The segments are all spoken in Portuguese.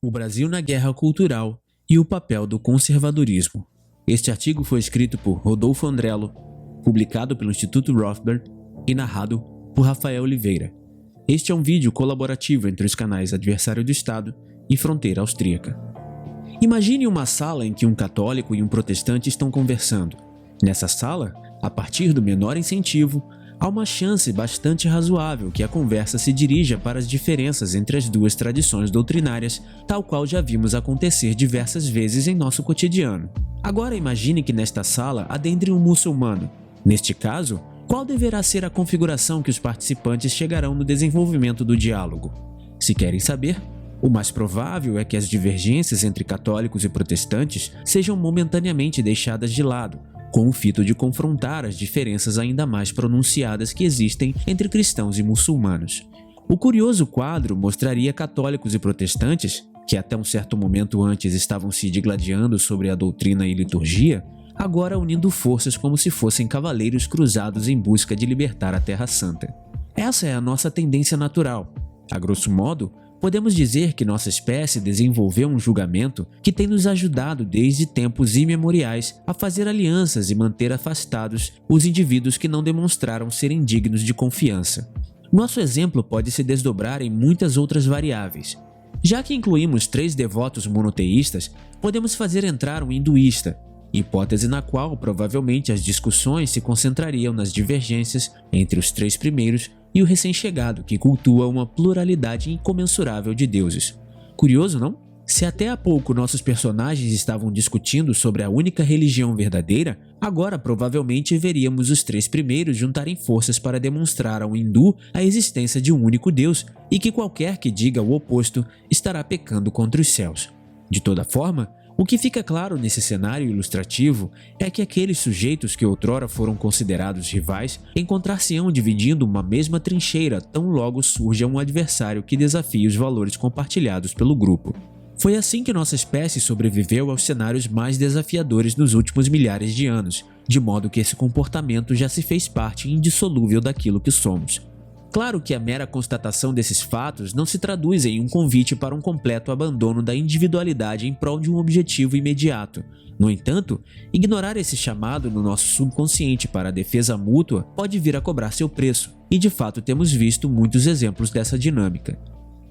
O Brasil na Guerra Cultural e o papel do conservadorismo. Este artigo foi escrito por Rodolfo Andrello, publicado pelo Instituto Rothbard e narrado por Rafael Oliveira. Este é um vídeo colaborativo entre os canais Adversário do Estado e Fronteira Austríaca. Imagine uma sala em que um católico e um protestante estão conversando. Nessa sala, a partir do menor incentivo, há uma chance bastante razoável que a conversa se dirija para as diferenças entre as duas tradições doutrinárias, tal qual já vimos acontecer diversas vezes em nosso cotidiano. Agora imagine que nesta sala adentre um muçulmano. Neste caso, qual deverá ser a configuração que os participantes chegarão no desenvolvimento do diálogo? Se querem saber, o mais provável é que as divergências entre católicos e protestantes sejam momentaneamente deixadas de lado, com o fito de confrontar as diferenças ainda mais pronunciadas que existem entre cristãos e muçulmanos. O curioso quadro mostraria católicos e protestantes, que até um certo momento antes estavam se digladiando sobre a doutrina e liturgia, agora unindo forças como se fossem cavaleiros cruzados em busca de libertar a Terra Santa. Essa é a nossa tendência natural. A grosso modo, podemos dizer que nossa espécie desenvolveu um julgamento que tem nos ajudado desde tempos imemoriais a fazer alianças e manter afastados os indivíduos que não demonstraram serem dignos de confiança. Nosso exemplo pode se desdobrar em muitas outras variáveis. Já que incluímos 3 devotos monoteístas, podemos fazer entrar um hinduísta, hipótese na qual provavelmente as discussões se concentrariam nas divergências entre os 3 primeiros e o recém-chegado, que cultua uma pluralidade incomensurável de deuses. Curioso, não? Se até há pouco nossos personagens estavam discutindo sobre a única religião verdadeira, agora provavelmente veríamos os 3 primeiros juntarem forças para demonstrar ao hindu a existência de um único Deus e que qualquer que diga o oposto estará pecando contra os céus. De toda forma, o que fica claro nesse cenário ilustrativo é que aqueles sujeitos que outrora foram considerados rivais encontrar-se-ão dividindo uma mesma trincheira tão logo surja um adversário que desafie os valores compartilhados pelo grupo. Foi assim que nossa espécie sobreviveu aos cenários mais desafiadores nos últimos milhares de anos, de modo que esse comportamento já se fez parte indissolúvel daquilo que somos. Claro que a mera constatação desses fatos não se traduz em um convite para um completo abandono da individualidade em prol de um objetivo imediato. No entanto, ignorar esse chamado no nosso subconsciente para a defesa mútua pode vir a cobrar seu preço, e de fato temos visto muitos exemplos dessa dinâmica.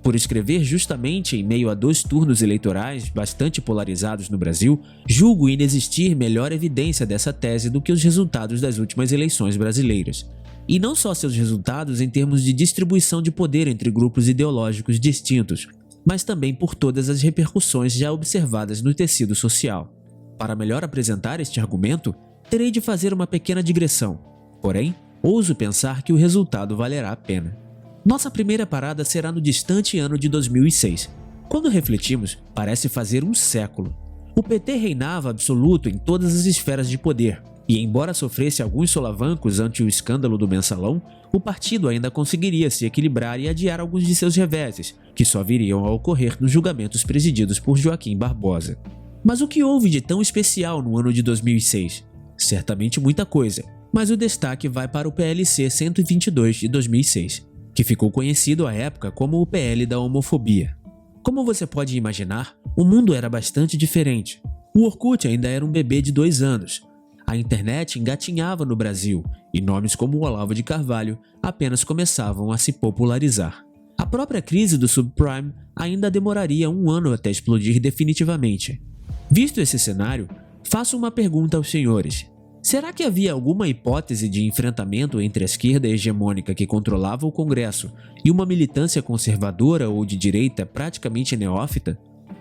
Por escrever justamente em meio a 2 turnos eleitorais bastante polarizados no Brasil, julgo inexistir melhor evidência dessa tese do que os resultados das últimas eleições brasileiras. E não só seus resultados em termos de distribuição de poder entre grupos ideológicos distintos, mas também por todas as repercussões já observadas no tecido social. Para melhor apresentar este argumento, terei de fazer uma pequena digressão, porém, ouso pensar que o resultado valerá a pena. Nossa primeira parada será no distante ano de 2006. Quando refletimos, parece fazer um século. O PT reinava absoluto em todas as esferas de poder, e embora sofresse alguns solavancos ante o escândalo do mensalão, o partido ainda conseguiria se equilibrar e adiar alguns de seus reveses, que só viriam a ocorrer nos julgamentos presididos por Joaquim Barbosa. Mas o que houve de tão especial no ano de 2006? Certamente muita coisa, mas o destaque vai para o PLC 122 de 2006, que ficou conhecido à época como o PL da homofobia. Como você pode imaginar, o mundo era bastante diferente. O Orkut ainda era um bebê de 2 anos. A internet engatinhava no Brasil e nomes como o Olavo de Carvalho apenas começavam a se popularizar. A própria crise do subprime ainda demoraria 1 ano até explodir definitivamente. Visto esse cenário, faço uma pergunta aos senhores. Será que havia alguma hipótese de enfrentamento entre a esquerda hegemônica que controlava o Congresso e uma militância conservadora ou de direita praticamente neófita?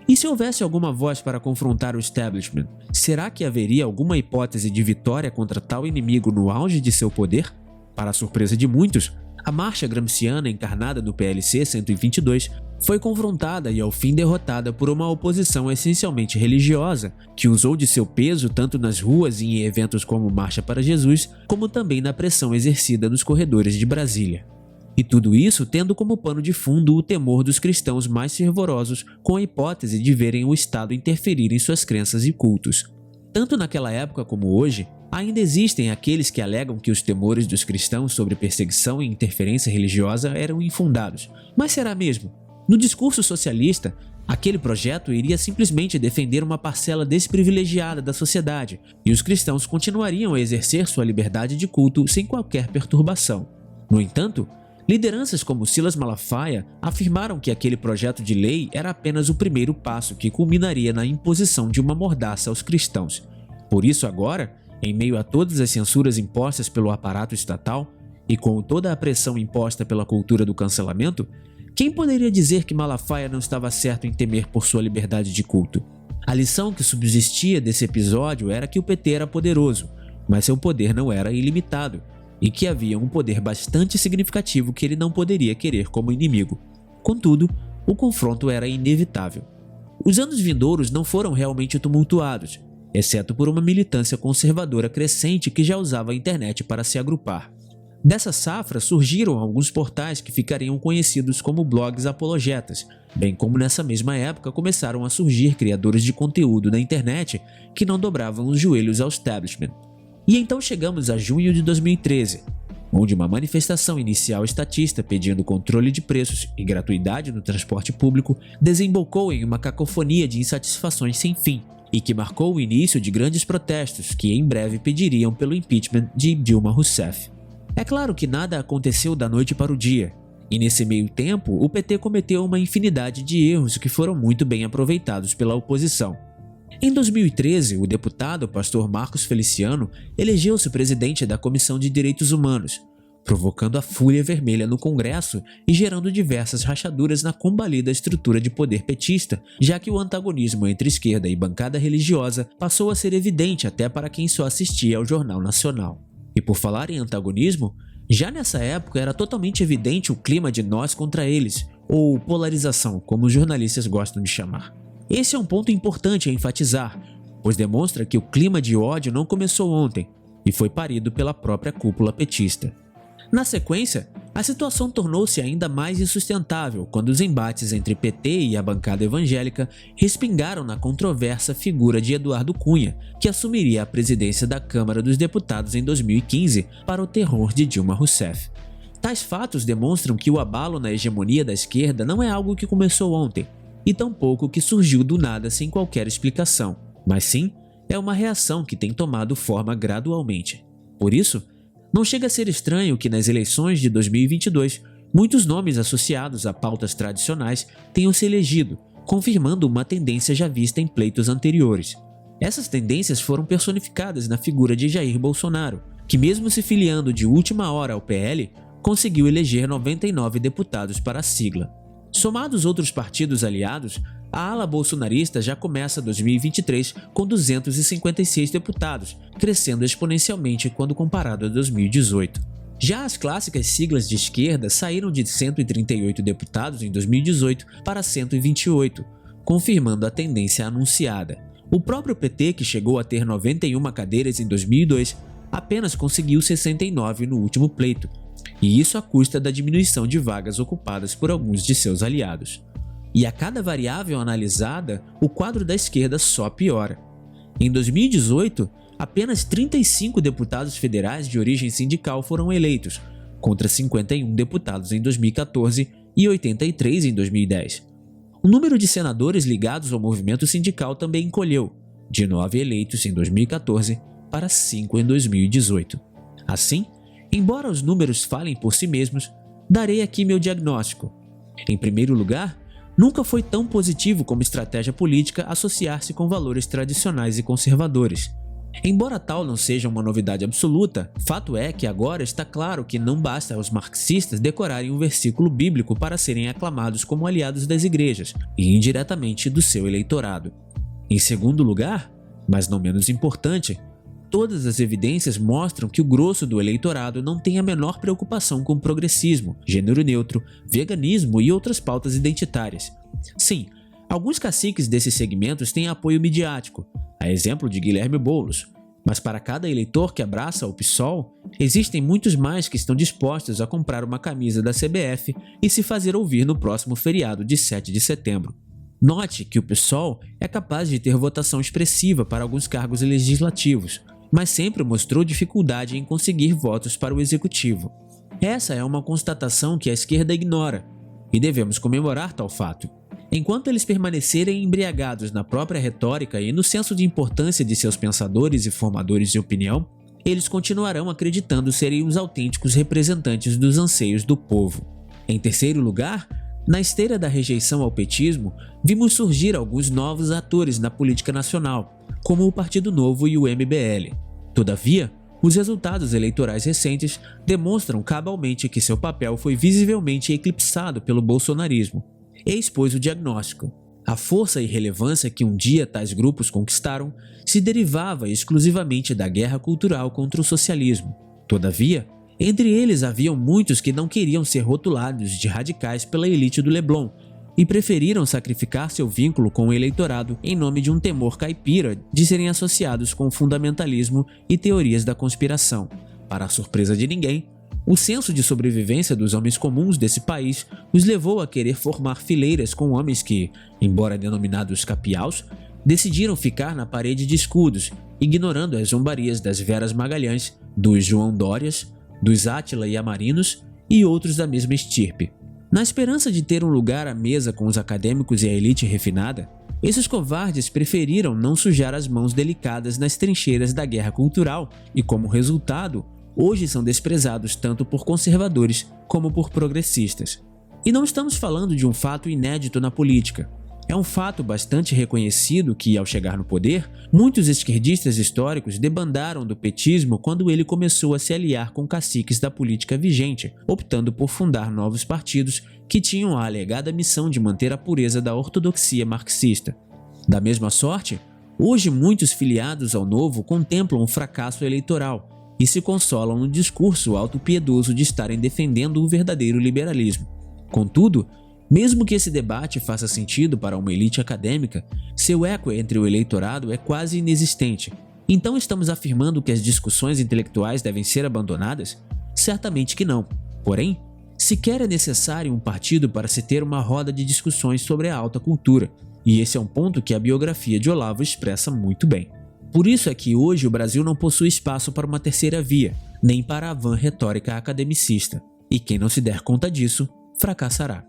E se houvesse alguma voz para confrontar o establishment, será que haveria alguma hipótese de vitória contra tal inimigo no auge de seu poder? Para a surpresa de muitos, a marcha gramsciana encarnada no PLC 122 foi confrontada e ao fim derrotada por uma oposição essencialmente religiosa, que usou de seu peso tanto nas ruas e em eventos como Marcha para Jesus, como também na pressão exercida nos corredores de Brasília. E tudo isso tendo como pano de fundo o temor dos cristãos mais fervorosos com a hipótese de verem o Estado interferir em suas crenças e cultos. Tanto naquela época como hoje, ainda existem aqueles que alegam que os temores dos cristãos sobre perseguição e interferência religiosa eram infundados. Mas será mesmo? No discurso socialista, Aquele projeto iria simplesmente defender uma parcela desprivilegiada da sociedade, e os cristãos continuariam a exercer sua liberdade de culto sem qualquer perturbação. No entanto, lideranças como Silas Malafaia afirmaram que aquele projeto de lei era apenas o primeiro passo que culminaria na imposição de uma mordaça aos cristãos. Por isso agora, em meio a todas as censuras impostas pelo aparato estatal e com toda a pressão imposta pela cultura do cancelamento, quem poderia dizer que Malafaia não estava certo em temer por sua liberdade de culto? A lição que subsistia desse episódio era que o PT era poderoso, mas seu poder não era ilimitado, e que havia um poder bastante significativo que ele não poderia querer como inimigo. Contudo, o confronto era inevitável. Os anos vindouros não foram realmente tumultuados, exceto por uma militância conservadora crescente que já usava a internet para se agrupar. Dessa safra surgiram alguns portais que ficariam conhecidos como blogs apologetas, bem como nessa mesma época começaram a surgir criadores de conteúdo na internet que não dobravam os joelhos ao establishment. E então chegamos a junho de 2013, onde uma manifestação inicial estatista pedindo controle de preços e gratuidade no transporte público desembocou em uma cacofonia de insatisfações sem fim, e que marcou o início de grandes protestos que em breve pediriam pelo impeachment de Dilma Rousseff. É claro que nada aconteceu da noite para o dia, e nesse meio tempo o PT cometeu uma infinidade de erros que foram muito bem aproveitados pela oposição. Em 2013, o deputado pastor Marcos Feliciano elegeu-se presidente da Comissão de Direitos Humanos, provocando a fúria vermelha no Congresso e gerando diversas rachaduras na combalida estrutura de poder petista, já que o antagonismo entre esquerda e bancada religiosa passou a ser evidente até para quem só assistia ao Jornal Nacional. E por falar em antagonismo, já nessa época era totalmente evidente o clima de nós contra eles, ou polarização, como os jornalistas gostam de chamar. Esse é um ponto importante a enfatizar, pois demonstra que o clima de ódio não começou ontem e foi parido pela própria cúpula petista. Na sequência, a situação tornou-se ainda mais insustentável quando os embates entre PT e a bancada evangélica respingaram na controversa figura de Eduardo Cunha, que assumiria a presidência da Câmara dos Deputados em 2015 para o terror de Dilma Rousseff. Tais fatos demonstram que o abalo na hegemonia da esquerda não é algo que começou ontem, e tampouco que surgiu do nada sem qualquer explicação, mas sim é uma reação que tem tomado forma gradualmente. Por isso, não chega a ser estranho que nas eleições de 2022, muitos nomes associados a pautas tradicionais tenham se elegido, confirmando uma tendência já vista em pleitos anteriores. Essas tendências foram personificadas na figura de Jair Bolsonaro, que mesmo se filiando de última hora ao PL, conseguiu eleger 99 deputados para a sigla. Somados outros partidos aliados, a ala bolsonarista já começa 2023 com 256 deputados, crescendo exponencialmente quando comparado a 2018. Já as clássicas siglas de esquerda saíram de 138 deputados em 2018 para 128, confirmando a tendência anunciada. O próprio PT, que chegou a ter 91 cadeiras em 2002, apenas conseguiu 69 no último pleito, e isso à custa da diminuição de vagas ocupadas por alguns de seus aliados. E a cada variável analisada, o quadro da esquerda só piora. Em 2018, apenas 35 deputados federais de origem sindical foram eleitos, contra 51 deputados em 2014 e 83 em 2010. O número de senadores ligados ao movimento sindical também encolheu, de 9 eleitos em 2014 para 5 em 2018. Assim, embora os números falem por si mesmos, darei aqui meu diagnóstico. Em primeiro lugar, nunca foi tão positivo como estratégia política associar-se com valores tradicionais e conservadores. Embora tal não seja uma novidade absoluta, fato é que agora está claro que não basta aos marxistas decorarem um versículo bíblico para serem aclamados como aliados das igrejas e indiretamente do seu eleitorado. Em segundo lugar, mas não menos importante, todas as evidências mostram que o grosso do eleitorado não tem a menor preocupação com progressismo, gênero neutro, veganismo e outras pautas identitárias. Sim, alguns caciques desses segmentos têm apoio midiático, a exemplo de Guilherme Boulos, mas para cada eleitor que abraça o PSOL, existem muitos mais que estão dispostos a comprar uma camisa da CBF e se fazer ouvir no próximo feriado de 7 de setembro. Note que o PSOL é capaz de ter votação expressiva para alguns cargos legislativos, mas sempre mostrou dificuldade em conseguir votos para o executivo. Essa é uma constatação que a esquerda ignora, e devemos comemorar tal fato. Enquanto eles permanecerem embriagados na própria retórica e no senso de importância de seus pensadores e formadores de opinião, eles continuarão acreditando serem os autênticos representantes dos anseios do povo. Em terceiro lugar, na esteira da rejeição ao petismo, vimos surgir alguns novos atores na política nacional, como o Partido Novo e o MBL. Todavia, os resultados eleitorais recentes demonstram cabalmente que seu papel foi visivelmente eclipsado pelo bolsonarismo. Eis, pois, o diagnóstico. A força e relevância que um dia tais grupos conquistaram se derivava exclusivamente da guerra cultural contra o socialismo. Todavia, entre eles haviam muitos que não queriam ser rotulados de radicais pela elite do Leblon e preferiram sacrificar seu vínculo com o eleitorado em nome de um temor caipira de serem associados com o fundamentalismo e teorias da conspiração. Para a surpresa de ninguém, o senso de sobrevivência dos homens comuns desse país os levou a querer formar fileiras com homens que, embora denominados capiaus, decidiram ficar na parede de escudos, ignorando as zombarias das Veras Magalhães, dos João Dórias, dos Átila e Amarinos e outros da mesma estirpe. Na esperança de ter um lugar à mesa com os acadêmicos e a elite refinada, esses covardes preferiram não sujar as mãos delicadas nas trincheiras da guerra cultural e, como resultado, hoje são desprezados tanto por conservadores como por progressistas. E não estamos falando de um fato inédito na política. É um fato bastante reconhecido que, ao chegar no poder, muitos esquerdistas históricos debandaram do petismo quando ele começou a se aliar com caciques da política vigente, optando por fundar novos partidos que tinham a alegada missão de manter a pureza da ortodoxia marxista. Da mesma sorte, hoje muitos filiados ao Novo contemplam um fracasso eleitoral e se consolam no discurso autopiedoso de estarem defendendo o verdadeiro liberalismo. Contudo, mesmo que esse debate faça sentido para uma elite acadêmica, seu eco entre o eleitorado é quase inexistente. Então estamos afirmando que as discussões intelectuais devem ser abandonadas? Certamente que não. Porém, sequer é necessário um partido para se ter uma roda de discussões sobre a alta cultura, e esse é um ponto que a biografia de Olavo expressa muito bem. Por isso é que hoje o Brasil não possui espaço para uma terceira via, nem para a vã retórica academicista, e quem não se der conta disso, fracassará.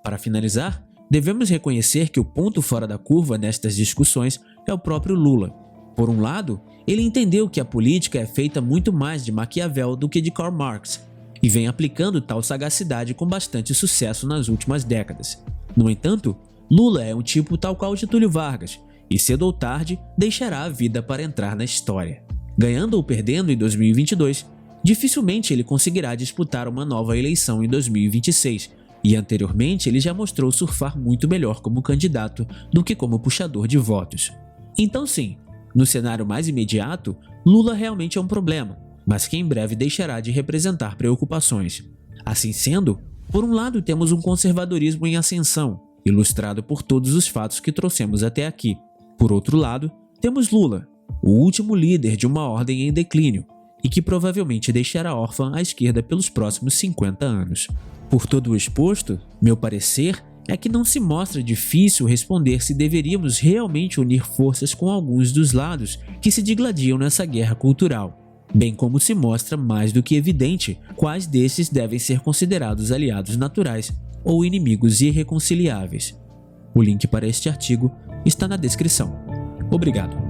Para finalizar, devemos reconhecer que o ponto fora da curva nestas discussões é o próprio Lula. Por um lado, ele entendeu que a política é feita muito mais de Maquiavel do que de Karl Marx, e vem aplicando tal sagacidade com bastante sucesso nas últimas décadas. No entanto, Lula é um tipo tal qual Getúlio Vargas, e cedo ou tarde deixará a vida para entrar na história. Ganhando ou perdendo em 2022, dificilmente ele conseguirá disputar uma nova eleição em 2026, e anteriormente ele já mostrou surfar muito melhor como candidato do que como puxador de votos. Então sim, no cenário mais imediato, Lula realmente é um problema, mas que em breve deixará de representar preocupações. Assim sendo, por um lado temos um conservadorismo em ascensão, ilustrado por todos os fatos que trouxemos até aqui. Por outro lado, temos Lula, o último líder de uma ordem em declínio, e que provavelmente deixará órfã a esquerda pelos próximos 50 anos. Por todo o exposto, meu parecer é que não se mostra difícil responder se deveríamos realmente unir forças com alguns dos lados que se digladiam nessa guerra cultural, bem como se mostra mais do que evidente quais desses devem ser considerados aliados naturais ou inimigos irreconciliáveis. O link para este artigo está na descrição. Obrigado.